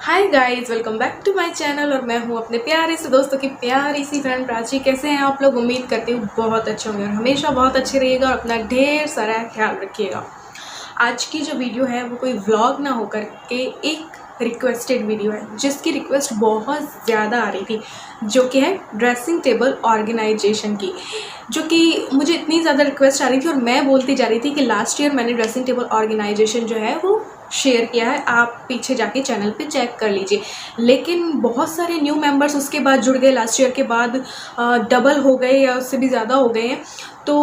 Hi guys, welcome back to my channel. और मैं हूं अपने प्यारे से दोस्तों की प्यारी सी फ्रेंड प्राची। कैसे हैं आप लोग? उम्मीद करती हूँ बहुत अच्छे होंगे और हमेशा बहुत अच्छे रहिएगा और अपना ढेर सारा ख्याल रखिएगा। आज की जो वीडियो है वो कोई व्लॉग ना होकर के एक रिक्वेस्टेड वीडियो है, जिसकी रिक्वेस्ट बहुत ज़्यादा आ रही थी, जो कि है ड्रेसिंग टेबल ऑर्गेनाइजेशन की। जो कि मुझे इतनी ज़्यादा रिक्वेस्ट आ रही थी और मैं बोलती जा रही थी कि लास्ट ईयर मैंने ड्रेसिंग टेबल ऑर्गेनाइजेशन जो है वो शेयर किया है, आप पीछे जाके चैनल पे चेक कर लीजिए। लेकिन बहुत सारे न्यू मेंबर्स उसके बाद जुड़ गए, लास्ट ईयर के बाद डबल हो गए या उससे भी ज़्यादा हो गए हैं। तो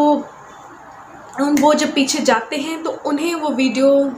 वो जब पीछे जाते हैं तो उन्हें वो वीडियो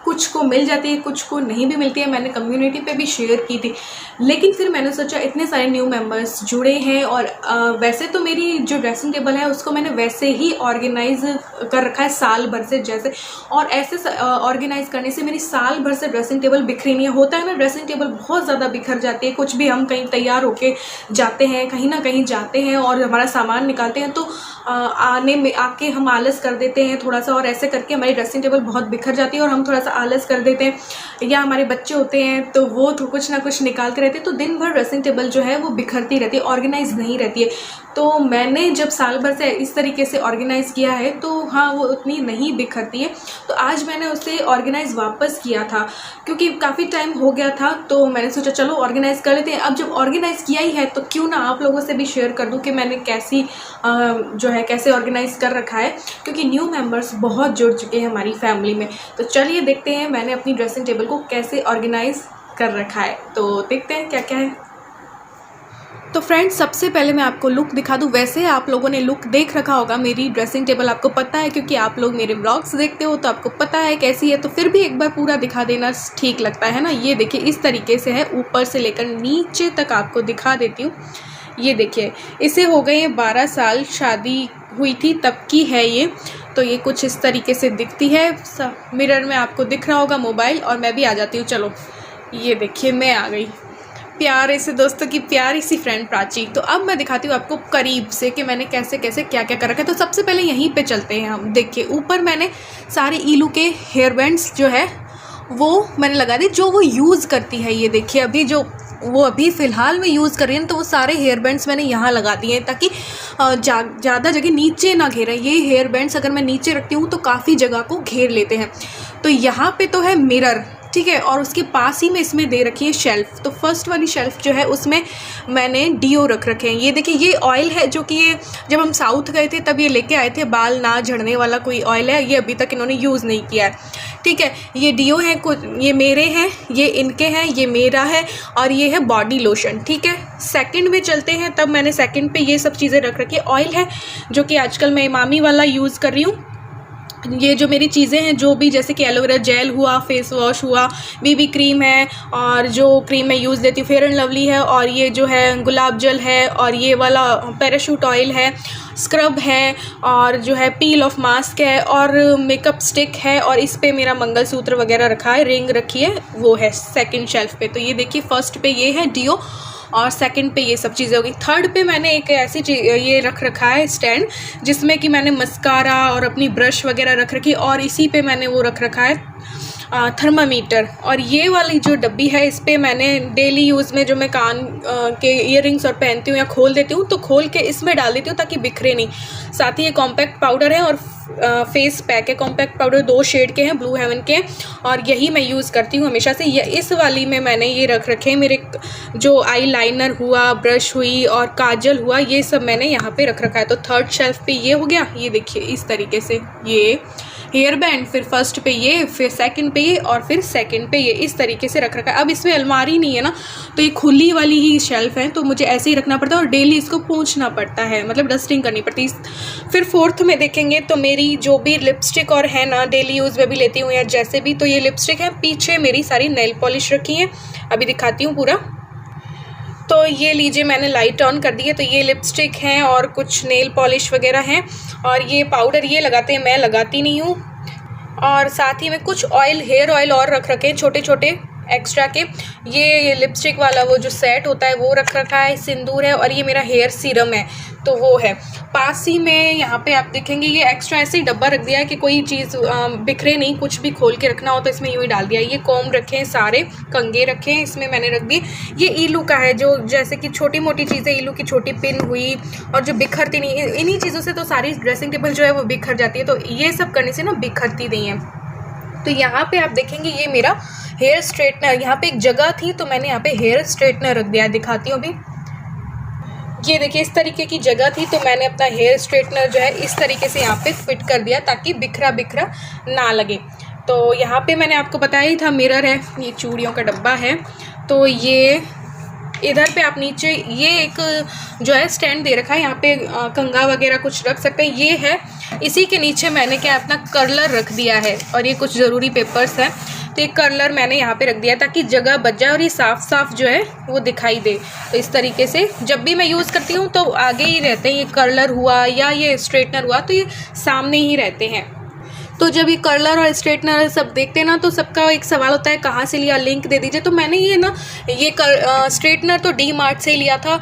कुछ को मिल जाती है, कुछ को नहीं भी मिलती है। मैंने कम्युनिटी पे भी शेयर की थी, लेकिन फिर मैंने सोचा इतने सारे न्यू मेंबर्स जुड़े हैं और वैसे तो मेरी जो ड्रेसिंग टेबल है उसको मैंने वैसे ही ऑर्गेनाइज कर रखा है साल भर से, जैसे और ऐसे ऑर्गेनाइज करने से मेरी साल भर से ड्रेसिंग टेबल बिखरी नहीं है। होता है ना, ड्रेसिंग टेबल बहुत ज़्यादा बिखर जाती है। कुछ भी हम कहीं तैयार होके जाते हैं, कहीं ना कहीं जाते हैं और हमारा सामान निकालते हैं तो आने में आके हम आलस कर देते हैं थोड़ा सा, और ऐसे करके हमारी ड्रेसिंग टेबल बहुत बिखर जाती है और हम थोड़ा सा आलस कर देते हैं। या हमारे बच्चे होते हैं तो वो तो कुछ ना कुछ निकालते रहते हैं, तो दिन भर ड्रेसिंग टेबल जो है वो बिखरती रहती है, ऑर्गेनाइज नहीं रहती है। तो मैंने जब साल भर से इस तरीके से ऑर्गेनाइज किया है तो हाँ, वो उतनी नहीं बिखरती है। तो आज मैंने उसे ऑर्गेनाइज वापस किया था क्योंकि काफ़ी टाइम हो गया था, तो मैंने सोचा चलो ऑर्गेनाइज कर लेते हैं। अब जब ऑर्गेनाइज किया ही है तो क्यों ना आप लोगों से भी शेयर कर दूं कि मैंने कैसी जो है कैसे ऑर्गेनाइज कर रखा है, क्योंकि न्यू मेंबर्स बहुत जुड़ चुके हैं हमारी फैमिली में। तो चलिए देखते हैं मैंने अपनी ड्रेसिंग टेबल को कैसे ऑर्गेनाइज कर रखा है। तो देखते हैं क्या क्या है। तो फ्रेंड्स, सबसे पहले मैं आपको लुक दिखा दूं। वैसे आप लोगों ने लुक देख रखा होगा मेरी ड्रेसिंग टेबल, आपको पता है क्योंकि आप लोग मेरे व्लॉग्स देखते हो तो आपको पता है कैसी है। तो फिर भी एक बार पूरा दिखा देना ठीक लगता है ना। ये देखिए इस तरीके से है, ऊपर से लेकर नीचे तक आपको दिखा देती हूँ। ये देखिए, इसे हो गए 12 साल, शादी हुई थी तब की है ये। तो ये कुछ इस तरीके से दिखती है। मिरर में आपको दिख रहा होगा मोबाइल, और मैं भी आ जाती हूँ। चलो ये देखिए मैं आ गई, प्यारे से दोस्तों की प्यारी सी फ्रेंड प्राची। तो अब मैं दिखाती हूँ आपको करीब से कि मैंने कैसे कैसे क्या क्या कर रखा है। तो सबसे पहले यहीं पे चलते हैं हम। देखिए ऊपर मैंने सारे ईलू के हेयर बैंड्स जो है वो मैंने लगा दी, जो वो यूज़ करती है। ये देखिए अभी जो वो अभी फ़िलहाल में यूज़ कर रही है, तो वो सारे हेयर बैंड्स मैंने यहाँ लगा दिए हैं ताकि ज़्यादा जगह नीचे ना घेरे। ये हेयर बैंड्स अगर मैं नीचे रखती हूँ तो काफ़ी जगह को घेर लेते हैं। तो यहाँ पे तो है मिरर, ठीक है, और उसके पास ही में इसमें दे रखी है शेल्फ़। तो फर्स्ट वाली शेल्फ़ जो है उसमें मैंने डीओ रख रखे हैं। ये देखिए ये ऑयल है जो कि ये जब हम साउथ गए थे तब ये लेके आए थे, बाल ना झड़ने वाला कोई ऑयल है। ये अभी तक इन्होंने यूज़ नहीं किया है, ठीक है। ये डीओ है, कुछ ये मेरे हैं, ये इनके हैं, ये मेरा है, और ये है बॉडी लोशन, ठीक है। सेकंड में चलते हैं, तब मैंने सेकंड पे ये सब चीज़ें रख रखी है। ऑयल है जो कि आजकल मैं इमामी वाला यूज़ कर रही हूँ। ये जो मेरी चीज़ें हैं जो भी, जैसे कि एलोवेरा जेल हुआ, फेस वॉश हुआ, बीबी क्रीम है, और जो क्रीम मैं यूज़ लेती हूँ फेयर एंड लवली है, और ये जो है गुलाब जल है, और ये वाला पैराशूट ऑयल है, स्क्रब है, और जो है पील ऑफ मास्क है, और मेकअप स्टिक है, और इस पे मेरा मंगलसूत्र वगैरह रखा है, रिंग रखी है, वो है सेकंड शेल्फ पे। तो ये देखिए फर्स्ट पे ये है डीओ, और सेकंड पे ये सब चीज़ें होगी। थर्ड पे मैंने एक ऐसी ये रख रखा है स्टैंड, जिसमें कि मैंने मस्कारा और अपनी ब्रश वगैरह रख रखी, और इसी पे मैंने वो रख रखा है थर्मामीटर। और ये वाली जो डब्बी है इस पे मैंने डेली यूज़ में जो मैं कान के ईयरिंग्स और पहनती हूँ या खोल देती हूँ तो खोल के इसमें डाल देती हूँ ताकि बिखरे नहीं। साथ ही ये कॉम्पैक्ट पाउडर है और फेस पैक है। कॉम्पैक्ट पाउडर 2 शेड के हैं, ब्लू हेवन के, और यही मैं यूज़ करती हूँ हमेशा से। ये इस वाली में मैंने ये रख रखे हैं मेरे जो आई लाइनर हुआ, ब्रश हुई और काजल हुआ, ये सब मैंने यहाँ पे रख रखा है। तो थर्ड शेल्फ पे ये हो गया। ये देखिए इस तरीके से ये हेयर बैंड, फिर फर्स्ट पे ये, फिर सेकंड पे ये, और फिर सेकंड पे ये, इस तरीके से रख रखा है। अब इसमें अलमारी नहीं है ना, तो ये खुली वाली ही शेल्फ है, तो मुझे ऐसे ही रखना पड़ता है और डेली इसको पोंछना पड़ता है, मतलब डस्टिंग करनी पड़ती है। फिर फोर्थ में देखेंगे तो मेरी जो भी लिपस्टिक और है ना डेली यूज़ में भी लेती हूँ या जैसे भी, तो ये लिपस्टिक है। पीछे मेरी सारी नेल पॉलिश रखी है, अभी दिखाती हूँ पूरा। तो ये लीजिए मैंने लाइट ऑन कर दी है। तो ये लिपस्टिक हैं और कुछ नेल पॉलिश वगैरह हैं, और ये पाउडर ये लगाते हैं, मैं लगाती नहीं हूँ। और साथ ही में कुछ ऑयल, हेयर ऑयल और रख रखे हैं छोटे छोटे, एक्स्ट्रा के। ये लिपस्टिक वाला वो जो सेट होता है वो रख रखा है, सिंदूर है, और ये मेरा हेयर सीरम है तो वो है। पास ही में यहाँ पे आप देखेंगे ये एक्स्ट्रा ऐसे ही डब्बा रख दिया है कि कोई चीज़ बिखरे नहीं, कुछ भी खोल के रखना हो तो इसमें यूँ ही डाल दिया। ये कॉम रखे हैं, सारे कंगे रखे हैं, इसमें मैंने रख दिए। ये ईलू का है, जो जैसे कि छोटी मोटी चीज़ें, ईलू की छोटी पिन हुई और जो बिखरती नहीं, इन्हीं चीज़ों से तो सारी ड्रेसिंग टेबल जो है वो बिखर जाती है, तो ये सब करने से ना बिखरती नहीं है। तो यहाँ पे आप देखेंगे ये मेरा हेयर स्ट्रेटनर, यहाँ पे एक जगह थी तो मैंने यहाँ पे हेयर स्ट्रेटनर रख दिया है, दिखाती हूँ अभी। ये देखिए इस तरीके की जगह थी तो मैंने अपना हेयर स्ट्रेटनर जो है इस तरीके से यहाँ पे फिट कर दिया ताकि बिखरा बिखरा ना लगे। तो यहाँ पे मैंने आपको बताया ही था मिरर है, ये चूड़ियों का डब्बा है। तो ये इधर पे आप नीचे ये एक जो है स्टैंड दे रखा है, यहाँ पे कंघा वगैरह कुछ रख सकते हैं, ये है। इसी के नीचे मैंने क्या अपना कर्लर रख दिया है और ये कुछ ज़रूरी पेपर्स हैं, तो ये कर्लर मैंने यहाँ पे रख दिया ताकि जगह बच जाए और ये साफ साफ जो है वो दिखाई दे। तो इस तरीके से जब भी मैं यूज़ करती हूँ तो आगे ही रहते हैं, ये कर्लर हुआ या ये स्ट्रेटनर हुआ तो ये सामने ही रहते हैं। तो जब ये कर्लर और स्ट्रेटनर सब देखते हैं ना तो सबका एक सवाल होता है कहाँ से लिया, लिंक दे दीजिए। तो मैंने ये ना ये स्ट्रेटनर तो डी मार्ट से लिया था,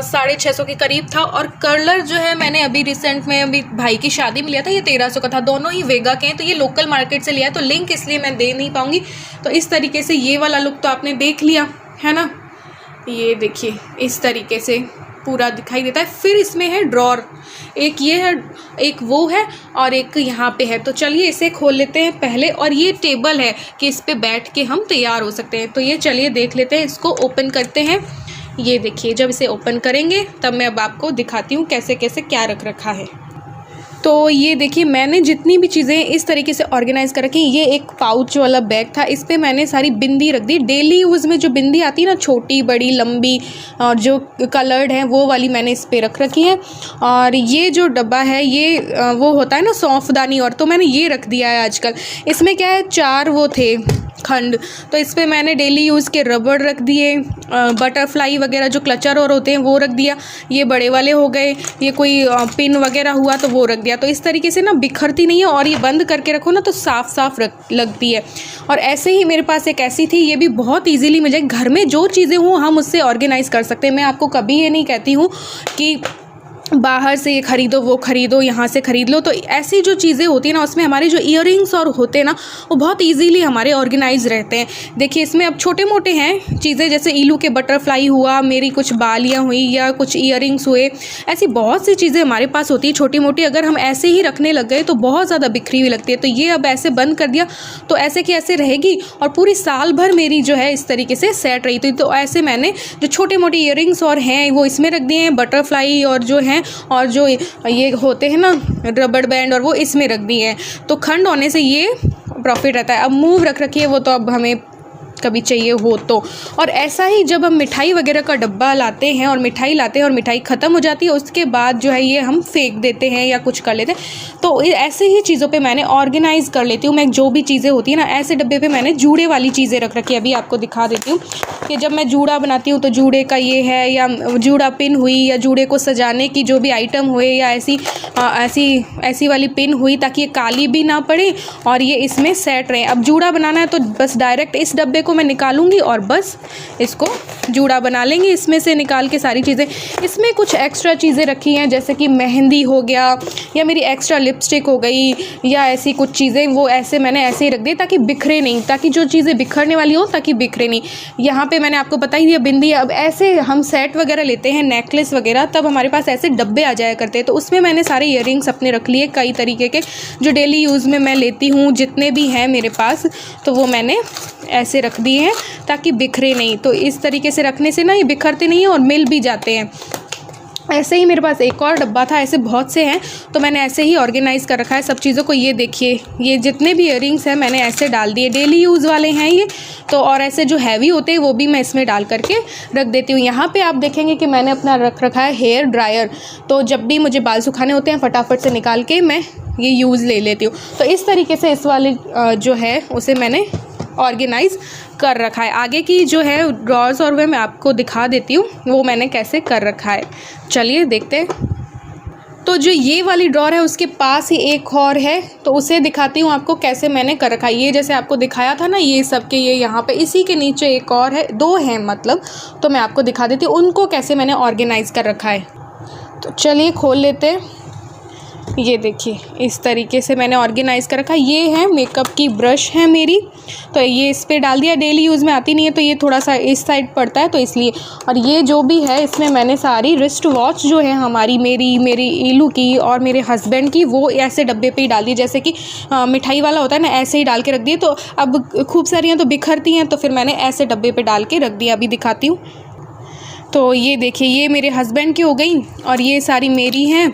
650 के करीब था, और कर्लर जो है मैंने अभी रिसेंट में अभी भाई की शादी में लिया था, ये 1300 का था। दोनों ही वेगा के हैं, तो ये लोकल मार्केट से लिया है, तो लिंक इसलिए मैं दे नहीं पाऊँगी। तो इस तरीके से ये वाला लुक तो आपने देख लिया है ना, ये देखिए इस तरीके से पूरा दिखाई देता है। फिर इसमें है ड्रॉर, एक ये है, एक वो है और एक यहाँ पे है। तो चलिए इसे खोल लेते हैं पहले, और ये टेबल है कि इस पे बैठ के हम तैयार हो सकते हैं। तो ये चलिए देख लेते हैं, इसको ओपन करते हैं। ये देखिए जब इसे ओपन करेंगे तब मैं अब आपको दिखाती हूँ कैसे कैसे क्या रख रखा है। तो ये देखिए मैंने जितनी भी चीज़ें इस तरीके से ऑर्गेनाइज़ कर रखी। ये एक पाउच वाला बैग था, इस पे मैंने सारी बिंदी रख दी। डेली यूज़ में जो बिंदी आती है ना, छोटी बड़ी लंबी और जो कलर्ड है वो वाली मैंने इस पे रख रखी है। और ये जो डब्बा है ये वो होता है ना सौंफदानी, और तो मैंने ये रख दिया है आजकल। इसमें क्या है 4 वो थे खंड, तो इस पर मैंने डेली यूज़ के रबड़ रख दिए, बटरफ्लाई वगैरह जो क्लचर और होते हैं वो रख दिया। ये बड़े वाले हो गए, ये कोई पिन वगैरह हुआ तो वो रख दिया। तो इस तरीके से ना बिखरती नहीं है, और ये बंद करके रखो ना तो साफ साफ लगती है। और ऐसे ही मेरे पास एक ऐसी थी, ये भी बहुत ईजीली मिल जाए। घर में जो चीज़ें हों हम उससे ऑर्गेनाइज़ कर सकते हैं। मैं आपको कभी ये नहीं कहती हूँ कि बाहर से ये ख़रीदो वो ख़रीदो, यहाँ से ख़रीद लो। तो ऐसी जो चीज़ें होती हैं ना उसमें हमारे जो इयररिंग्स और होते हैं ना वो बहुत इजीली हमारे ऑर्गेनाइज रहते हैं। देखिए इसमें अब छोटे मोटे हैं चीज़ें, जैसे ईलू के बटरफ्लाई हुआ, मेरी कुछ बालियाँ हुई या कुछ इयररिंग्स हुए, ऐसी बहुत सी चीज़ें हमारे पास होती है छोटी मोटी। अगर हम ऐसे ही रखने लग गए तो बहुत ज़्यादा बिखरी हुई लगती है। तो ये अब ऐसे बंद कर दिया तो ऐसे की ऐसे रहेगी, और पूरी साल भर मेरी जो है इस तरीके से सेट रही थी। तो ऐसे मैंने जो छोटे मोटे इयररिंग्स और हैं वो इसमें रख दिए हैं, बटरफ्लाई और जो हैं और जो ये होते हैं ना रबड़ बैंड और वो इसमें रख दिए हैं। तो खंड होने से ये प्रॉफिट रहता है। अब मूव रख रखी है वो तो अब हमें कभी चाहिए हो तो। और ऐसा ही जब हम मिठाई वगैरह का डब्बा लाते हैं और मिठाई लाते हैं और मिठाई ख़त्म हो जाती है उसके बाद जो है ये हम फेंक देते हैं या कुछ कर लेते हैं। तो ऐसे ही चीज़ों पे मैंने ऑर्गेनाइज़ कर लेती हूँ मैं। जो भी चीज़ें होती हैं ना ऐसे डब्बे पे मैंने जूड़े वाली चीज़ें रख रखी है। अभी आपको दिखा देती हूँ कि जब मैं जूड़ा बनाती हूँ तो जूड़े का ये है, या जूड़ा पिन हुई, या जूड़े को सजाने की जो भी आइटम हुए, या ऐसी वाली पिन हुई ताकि ये काली भी ना पड़े और ये इसमें सेट रहे। अब जूड़ा बनाना है तो बस डायरेक्ट इस डब्बे को मैं निकालूंगी और बस इसको जूड़ा बना लेंगे। इसमें से निकाल के सारी चीज़ें, इसमें कुछ एक्स्ट्रा चीज़ें रखी हैं जैसे कि मेहंदी हो गया या मेरी एक्स्ट्रा लिपस्टिक हो गई या ऐसी कुछ चीज़ें, वो ऐसे मैंने ऐसे ही रख दी ताकि बिखरे नहीं, ताकि जो चीज़ें बिखरने वाली हो ताकि बिखरे नहीं। यहाँ पे मैंने आपको बता ही दिया बिंदी। अब ऐसे हम सेट वगैरह लेते हैं नेकलेस वगैरह, तब हमारे पास ऐसे डब्बे आ जाया करते हैं। तो उसमें मैंने सारे ईयररिंग्स अपने रख लिए कई तरीके के जो डेली यूज़ में मैं लेती हूँ, जितने भी हैं मेरे पास, तो वो मैंने ऐसे रख दिए हैं ताकि बिखरे नहीं। तो इस तरीके से रखने से ना ये बिखरते नहीं हैं और मिल भी जाते हैं। ऐसे ही मेरे पास एक और डब्बा था, ऐसे बहुत से हैं तो मैंने ऐसे ही ऑर्गेनाइज़ कर रखा है सब चीज़ों को। ये देखिए ये जितने भी इयररिंग्स हैं मैंने ऐसे डाल दिए, डेली यूज़ वाले हैं ये तो। और ऐसे जो हैवी होते हैं वो भी मैं इसमें डाल करके रख देती हूँ। यहाँ पे आप देखेंगे कि मैंने अपना रख रखा है हेयर ड्रायर, तो जब भी मुझे बाल सुखाने होते हैं फटाफट से निकाल के मैं ये यूज़ ले लेती हूँ। तो इस तरीके से इस वाले जो है उसे मैंने ऑर्गेनाइज़ कर रखा है। आगे की जो है ड्रॉर्स और वह मैं आपको दिखा देती हूँ वो मैंने कैसे कर रखा है। चलिए देखते हैं। तो जो ये वाली ड्रॉर है उसके पास ही एक और है, तो उसे दिखाती हूँ आपको कैसे मैंने कर रखा है। ये जैसे आपको दिखाया था ना, ये सबके ये यहाँ पे, इसी के नीचे एक और है, 2 हैं मतलब, तो मैं आपको दिखा देती हूँ उनको कैसे मैंने ऑर्गेनाइज़ कर रखा है। तो चलिए खोल लेते हैं। ये देखिए इस तरीके से मैंने ऑर्गेनाइज़ कर रखा है। ये है मेकअप की ब्रश है मेरी, तो ये इस पे डाल दिया, डेली यूज़ में आती नहीं है तो ये थोड़ा सा इस साइड पड़ता है तो इसलिए। और ये जो भी है इसमें मैंने सारी रिस्ट वॉच जो है हमारी, मेरी ईलू की और मेरे हस्बैंड की, वो ऐसे डब्बे पे ही डाल दी, जैसे कि मिठाई वाला होता है ना, ऐसे ही डाल के रख दिए। तो अब खूब सारी हैं तो बिखरती हैं, तो फिर मैंने ऐसे डब्बे पे डाल के रख दिया। अभी दिखाती हूँ। तो ये देखिए ये मेरे हस्बैंड की हो गई और ये सारी मेरी हैं,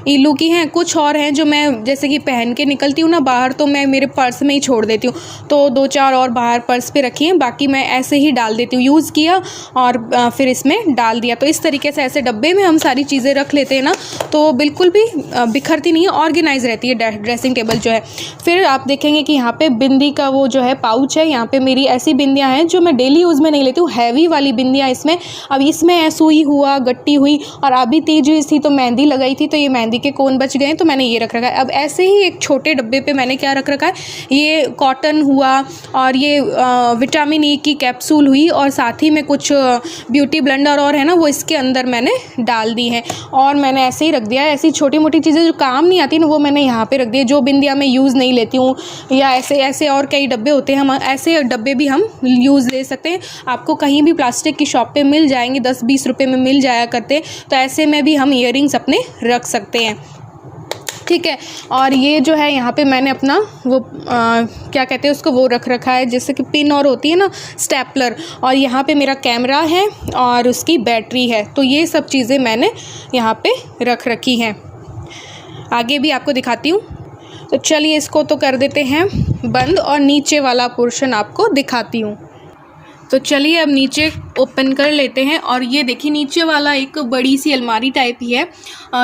ईलू की हैं। कुछ और हैं जो मैं जैसे कि पहन के निकलती हूँ ना बाहर, तो मैं मेरे पर्स में ही छोड़ देती हूँ, तो 2-4 और बाहर पर्स पे रखी हैं, बाकी मैं ऐसे ही डाल देती हूँ। यूज़ किया और फिर इसमें डाल दिया। तो इस तरीके से ऐसे डब्बे में हम सारी चीज़ें रख लेते हैं ना, तो बिल्कुल भी बिखरती नहीं है, ऑर्गेनाइज रहती है ड्रेसिंग टेबल जो है। फिर आप देखेंगे कि यहाँ पे बिंदी का वो जो है पाउच है, यहाँ पे मेरी ऐसी बिंदियाँ हैं जो मैं डेली यूज़ में नहीं लेती हूँ, हैवी वाली बिंदियाँ इसमें। अब इसमें सुई हुआ, गट्टी हुई, और अभी तेज हुई थी तो मेहंदी लगाई थी, तो ये मेहंदी के कोन बच गए तो मैंने ये रख रखा है। अब ऐसे ही एक छोटे डब्बे पे मैंने क्या रख रखा है, ये कॉटन हुआ और ये विटामिन ई की कैप्सूल हुई, और साथ ही में कुछ ब्यूटी ब्लेंडर और है ना, वो इसके अंदर मैंने डाल दी हैं। और मैंने ऐसे ही रख दिया है। ऐसी छोटी मोटी चीज़ें जो काम नहीं आती ना, वो मैंने यहाँ पे रख दी है। जो बिंदियाँ मैं यूज़ नहीं लेती हूँ, या ऐसे और कई डब्बे होते हैं, हम ऐसे डब्बे भी हम यूज़ ले सकते हैं। आपको कहीं भी प्लास्टिक की शॉप पे मिल जाएंगे, 10-20 रुपए में मिल जाया करते, तो ऐसे में भी हम ईयरिंग्स अपने रख सकते हैं। ठीक है। और ये जो है यहाँ पे मैंने अपना वो क्या कहते हैं उसको, वो रख रखा है जैसे कि पिन और होती है ना, स्टेपलर, और यहाँ पे मेरा कैमरा है और उसकी बैटरी है। तो ये सब चीज़ें मैंने यहाँ पे रख रखी हैं। आगे भी आपको दिखाती हूँ। तो चलिए इसको तो कर देते हैं बंद, और नीचे वाला पोर्शन आपको दिखाती हूँ। तो चलिए अब नीचे ओपन कर लेते हैं। और ये देखिए नीचे वाला एक बड़ी सी अलमारी टाइप ही है,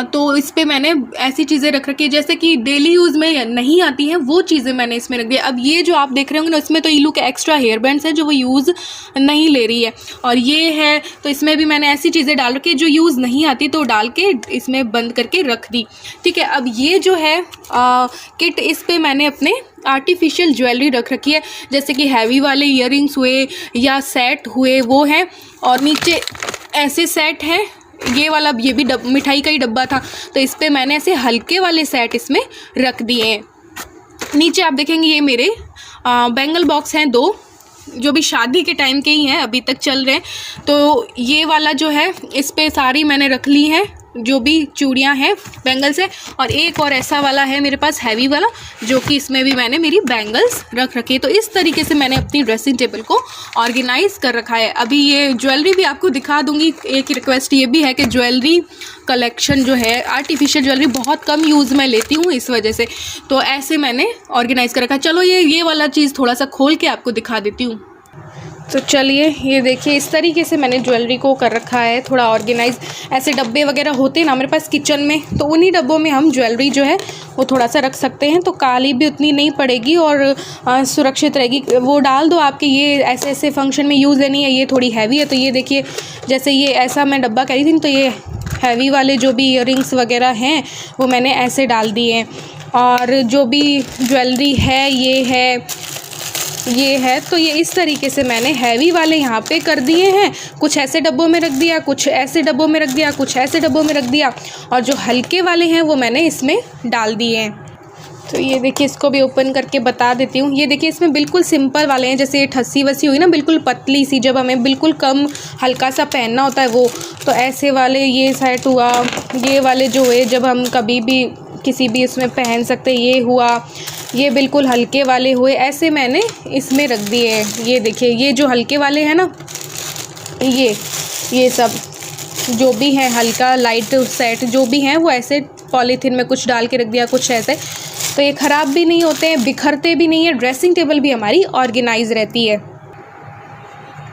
तो इस पे मैंने ऐसी चीज़ें रख रखी है जैसे कि डेली यूज़ में नहीं आती हैं, वो चीज़ें मैंने इसमें रख दी। अब ये जो आप देख रहे होंगे ना, इसमें तो ईलू के एक्स्ट्रा हेयर बैंड्स हैं जो वो यूज़ नहीं ले रही है, और ये है तो इसमें भी मैंने ऐसी चीज़ें डाल रखी जो यूज़ नहीं आती, तो डाल के इसमें बंद करके रख दी। ठीक है। अब ये जो है किट, इस पर मैंने अपने आर्टिफिशियल ज्वेलरी रख रखी है, जैसे कि हैवी वाले ईयरिंग्स हुए या सेट हुए वो हैं, और नीचे ऐसे सेट हैं। ये वाला, ये भी मिठाई का ही डब्बा था, तो इस पे मैंने ऐसे हल्के वाले सेट इसमें रख दिए हैं। नीचे आप देखेंगे ये मेरे बैंगल बॉक्स हैं 2, जो भी शादी के टाइम के ही हैं, अभी तक चल रहे हैं। तो ये वाला जो है इस पे सारी मैंने रख ली हैं जो भी चूड़ियाँ हैं बैंगल्स है, और एक और ऐसा वाला है मेरे पास हैवी वाला, जो कि इसमें भी मैंने मेरी बैंगल्स रख रखी है। तो इस तरीके से मैंने अपनी ड्रेसिंग टेबल को ऑर्गेनाइज़ कर रखा है। अभी ये ज्वेलरी भी आपको दिखा दूंगी। एक रिक्वेस्ट ये भी है कि ज्वेलरी कलेक्शन जो है, आर्टिफिशियल ज्वेलरी बहुत कम यूज़ में लेती हूँ इस वजह से, तो ऐसे मैंने ऑर्गेनाइज़ कर रखा है। चलो ये वाला चीज़ थोड़ा सा खोल के आपको दिखा देती हूँ। तो चलिए ये देखिए इस तरीके से मैंने ज्वेलरी को कर रखा है थोड़ा ऑर्गेनाइज। ऐसे डब्बे वगैरह होते हैं ना मेरे पास किचन में, तो उन्हीं डब्बों में हम ज्वेलरी जो है वो थोड़ा सा रख सकते हैं, तो काली भी उतनी नहीं पड़ेगी और सुरक्षित रहेगी। वो डाल दो आपके, ये ऐसे ऐसे फंक्शन में यूज़ लेनी है, ये थोड़ी हैवी है। तो ये देखिए जैसे ये ऐसा मैं डब्बा करी थी, तो ये हैवी वाले जो भी ईयरिंग्स वगैरह हैं वो मैंने ऐसे डाल दिए हैं। और जो भी ज्वेलरी है ये है, तो ये इस तरीके से मैंने हैवी वाले यहाँ पे कर दिए हैं। कुछ ऐसे डब्बों में रख दिया, कुछ ऐसे डब्बों में रख दिया, कुछ ऐसे डब्बों में रख दिया, और जो हल्के वाले हैं वो मैंने इसमें डाल दिए हैं। तो ये देखिए इसको भी ओपन करके बता देती हूँ। ये देखिए इसमें बिल्कुल सिंपल वाले हैं, जैसे ये ठस्सी वसी हुई ना बिल्कुल पतली सी, जब हमें बिल्कुल कम हल्का सा पहनना होता है वो, तो ऐसे वाले ये सेट हुआ। ये वाले जो है जब हम कभी भी किसी भी इसमें पहन सकते, ये हुआ। ये बिल्कुल हल्के वाले हुए, ऐसे मैंने इसमें रख दिए हैं। ये देखिए ये जो हल्के वाले हैं ना, ये सब जो भी हैं हल्का लाइट सेट जो भी हैं वो ऐसे पॉलीथीन में कुछ डाल के रख दिया, कुछ ऐसे, तो ये ख़राब भी नहीं होते हैं, बिखरते भी नहीं है, ड्रेसिंग टेबल भी हमारी ऑर्गेनाइज रहती है।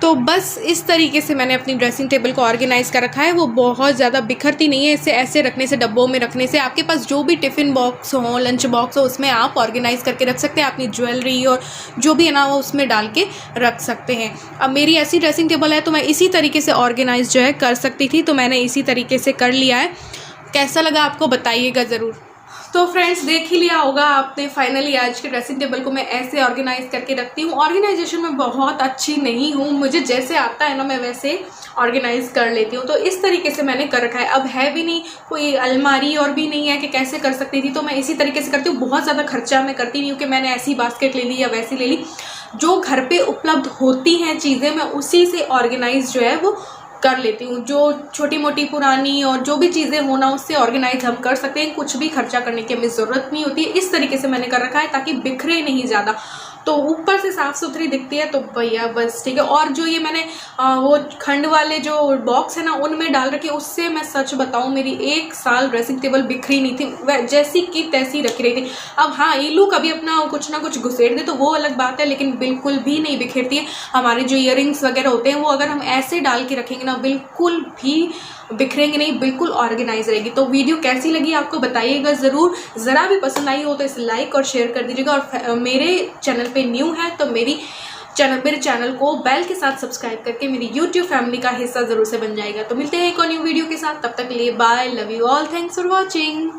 तो बस इस तरीके से मैंने अपनी ड्रेसिंग टेबल को ऑर्गेनाइज़ कर रखा है। वो बहुत ज़्यादा बिखरती नहीं है। इसे ऐसे रखने से, डब्बों में रखने से, आपके पास जो भी टिफ़िन बॉक्स हो, लंच बॉक्स हो, उसमें आप ऑर्गेनाइज़ करके रख सकते हैं। अपनी ज्वेलरी और जो भी है ना वो उसमें डाल के रख सकते हैं। अब मेरी ऐसी ड्रेसिंग टेबल है तो मैं इसी तरीके से ऑर्गेनाइज़ जो है कर सकती थी, तो मैंने इसी तरीके से कर लिया है। कैसा लगा आपको बताइएगा ज़रूर। तो फ्रेंड्स देख ही लिया होगा आपने, फाइनली आज के ड्रेसिंग टेबल को मैं ऐसे ऑर्गेनाइज करके रखती हूँ। ऑर्गेनाइजेशन में बहुत अच्छी नहीं हूँ, मुझे जैसे आता है ना मैं वैसे ऑर्गेनाइज कर लेती हूँ। तो इस तरीके से मैंने कर रखा है। अब है भी नहीं कोई अलमारी और भी नहीं है कि कैसे कर सकती थी, तो मैं इसी तरीके से करती हूँ। बहुत ज़्यादा खर्चा मैं करती नहीं हूँ कि मैंने ऐसी बास्केट ले ली या वैसी ले ली। जो घर पे उपलब्ध होती हैं चीज़ें मैं उसी से ऑर्गेनाइज जो है वो कर लेती हूँ। जो छोटी मोटी पुरानी और जो भी चीज़ें होना उससे ऑर्गेनाइज हम कर सकते हैं, कुछ भी खर्चा करने की हमें ज़रूरत नहीं होती है। इस तरीके से मैंने कर रखा है ताकि बिखरे नहीं ज़्यादा, तो ऊपर से साफ़ सुथरी दिखती है तो भैया बस ठीक है। और जो ये मैंने वो खंड वाले जो बॉक्स है ना उनमें डाल रखी, उससे मैं सच बताऊँ मेरी 1 साल ड्रेसिंग टेबल बिखरी नहीं थी, वह जैसी की तैसी रखी रही थी। अब हाँ इलू कभी अपना कुछ ना कुछ घुसेड़ दे तो वो अलग बात है, लेकिन बिल्कुल भी नहीं बिखरती है। हमारे जो ईयरिंग्स वगैरह होते हैं वो अगर हम ऐसे डाल के रखेंगे ना बिल्कुल भी बिखरेंगे नहीं, बिल्कुल ऑर्गेनाइज रहेगी। तो वीडियो कैसी लगी आपको बताइएगा ज़रूर। ज़रा भी पसंद आई हो तो इसे लाइक और शेयर कर दीजिएगा। और मेरे चैनल पे न्यू है तो मेरे चैनल को बेल के साथ सब्सक्राइब करके मेरी यूट्यूब फैमिली का हिस्सा ज़रूर से बन जाएगा। तो मिलते हैं एक और न्यू वीडियो के साथ, तब तक के लिए bye, love you all, thanks for watching.